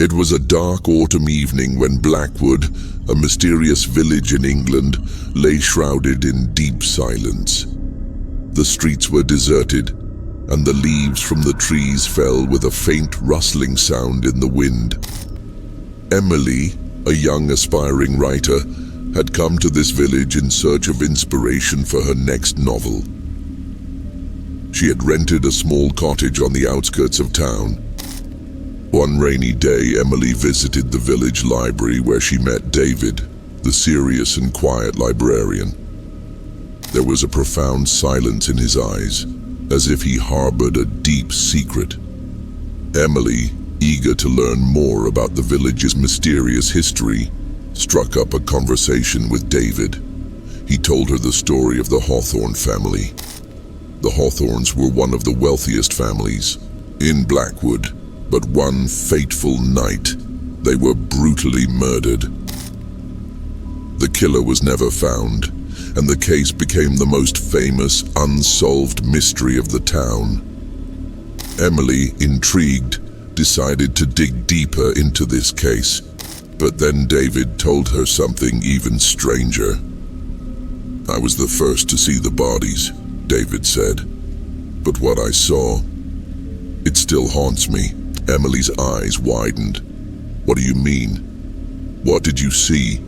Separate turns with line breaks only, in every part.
It was a dark autumn evening when Blackwood, a mysterious village in England, lay shrouded in deep silence. The streets were deserted, and the leaves from the trees fell with a faint rustling sound in the wind. Emily, a young aspiring writer, had come to this village in search of inspiration for her next novel. She had rented a small cottage on the outskirts of town. One rainy day, Emily visited the village library where she met David, the serious and quiet librarian. There was a profound silence in his eyes, as if he harbored a deep secret. Emily, eager to learn more about the village's mysterious history, struck up a conversation with David. He told her the story of the Hawthorne family. The Hawthornes were one of the wealthiest families in Blackwood, but one fateful night, they were brutally murdered. The killer was never found, and the case became the most famous unsolved mystery of the town. Emily, intrigued, decided to dig deeper into this case, but then David told her something even stranger. "I was the first to see the bodies," David said, "but what I saw, it still haunts me." Emily's eyes widened. "What do you mean? What did you see?"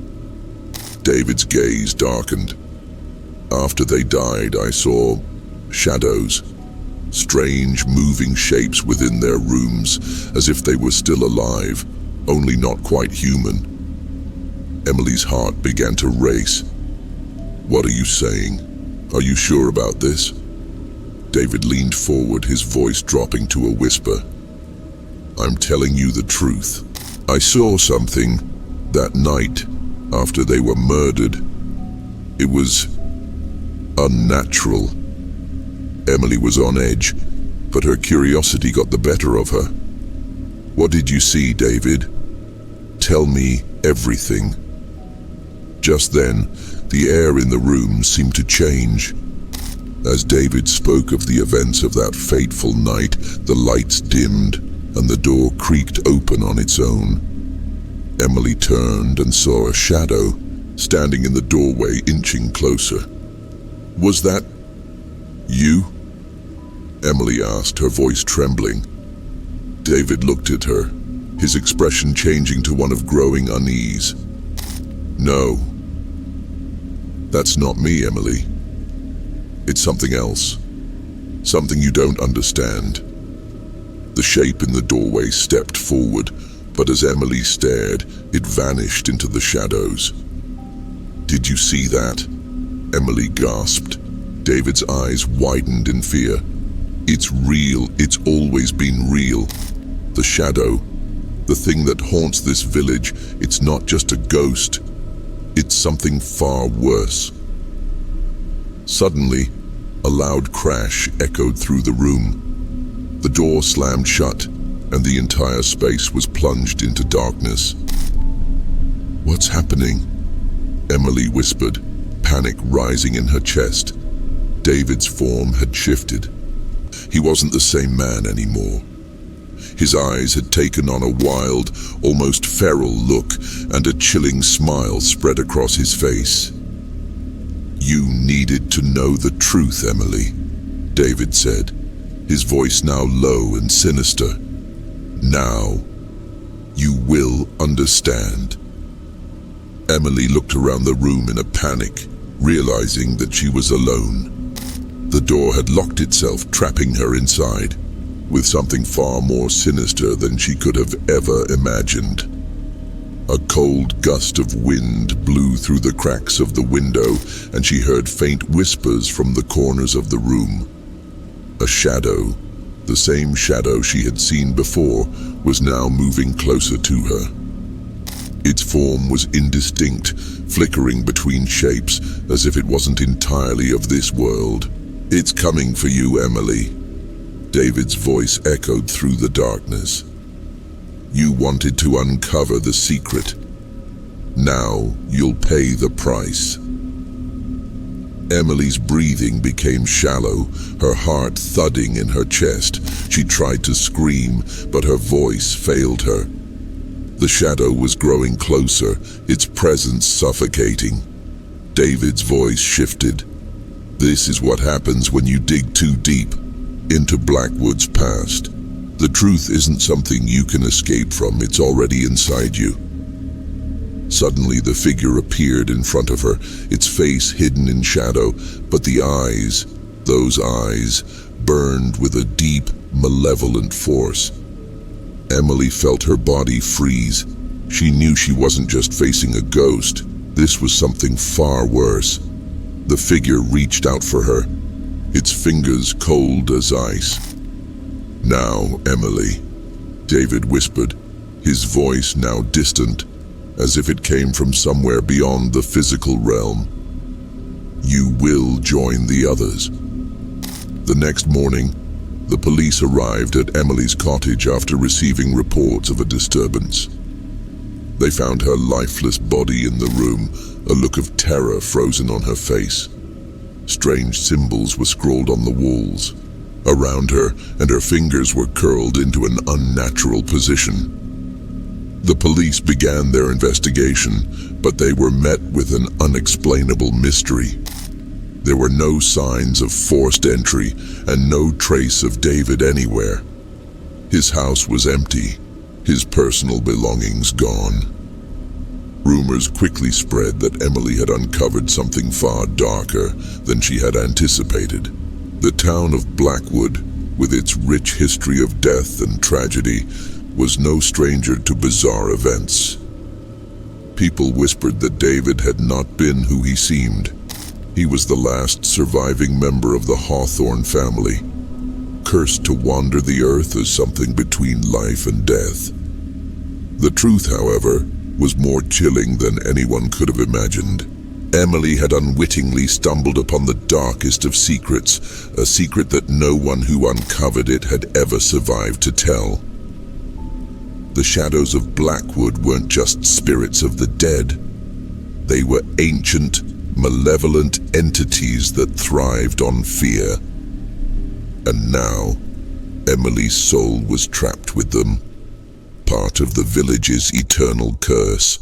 David's gaze darkened. "After they died, I saw shadows, strange moving shapes within their rooms, as if they were still alive, only not quite human." Emily's heart began to race. "What are you saying? Are you sure about this?" David leaned forward, his voice dropping to a whisper. "I'm telling you the truth. I saw something that night after they were murdered. It was unnatural." Emily was on edge, but her curiosity got the better of her. "What did you see, David? Tell me everything." Just then, the air in the room seemed to change. As David spoke of the events of that fateful night, the lights dimmed and the door creaked open on its own. Emily turned and saw a shadow standing in the doorway, inching closer. "Was that you?" Emily asked, her voice trembling. David looked at her, his expression changing to one of growing unease. "No, that's not me, Emily. It's something else. Something you don't understand." The shape in the doorway stepped forward, but as Emily stared, it vanished into the shadows. "Did you see that?" Emily gasped. David's eyes widened in fear. "It's real. It's always been real. The shadow, the thing that haunts this village, it's not just a ghost. It's something far worse." Suddenly, a loud crash echoed through the room. The door slammed shut, and the entire space was plunged into darkness. "What's happening?" Emily whispered, panic rising in her chest. David's form had shifted. He wasn't the same man anymore. His eyes had taken on a wild, almost feral look, and a chilling smile spread across his face. "You needed to know the truth, Emily," David said, his voice now low and sinister. "Now, you will understand." Emily looked around the room in a panic, realizing that she was alone. The door had locked itself, trapping her inside, with something far more sinister than she could have ever imagined. A cold gust of wind blew through the cracks of the window, and she heard faint whispers from the corners of the room. A shadow, the same shadow she had seen before, was now moving closer to her. Its form was indistinct, flickering between shapes, as if it wasn't entirely of this world. "It's coming for you, Emily." David's voice echoed through the darkness. "You wanted to uncover the secret. Now you'll pay the price." Emily's breathing became shallow, her heart thudding in her chest. She tried to scream, but her voice failed her. The shadow was growing closer, its presence suffocating. David's voice shifted. This is what happens when you dig too deep into Blackwood's past. The truth isn't something you can escape from, it's already inside you. Suddenly the figure appeared in front of her, its face hidden in shadow, but the eyes, those eyes, burned with a deep, malevolent force. Emily felt her body freeze. She knew she wasn't just facing a ghost. This was something far worse. The figure reached out for her, its fingers cold as ice. "Now, Emily," David whispered, his voice now distant, as if it came from somewhere beyond the physical realm. "You will join the others." The next morning, the police arrived at Emily's cottage after receiving reports of a disturbance. They found her lifeless body in the room, a look of terror frozen on her face. Strange symbols were scrawled on the walls around her, and her fingers were curled into an unnatural position. The police began their investigation, but they were met with an unexplainable mystery. There were no signs of forced entry and no trace of David anywhere. His house was empty, his personal belongings gone. Rumors quickly spread that Emily had uncovered something far darker than she had anticipated. The town of Blackwood, with its rich history of death and tragedy, was no stranger to bizarre events. People whispered that David had not been who he seemed. He was the last surviving member of the Hawthorne family, cursed to wander the earth as something between life and death. The truth, however, was more chilling than anyone could have imagined. Emily had unwittingly stumbled upon the darkest of secrets, a secret that no one who uncovered it had ever survived to tell. The shadows of Blackwood weren't just spirits of the dead. They were ancient, malevolent entities that thrived on fear. And now, Emily's soul was trapped with them, part of the village's eternal curse.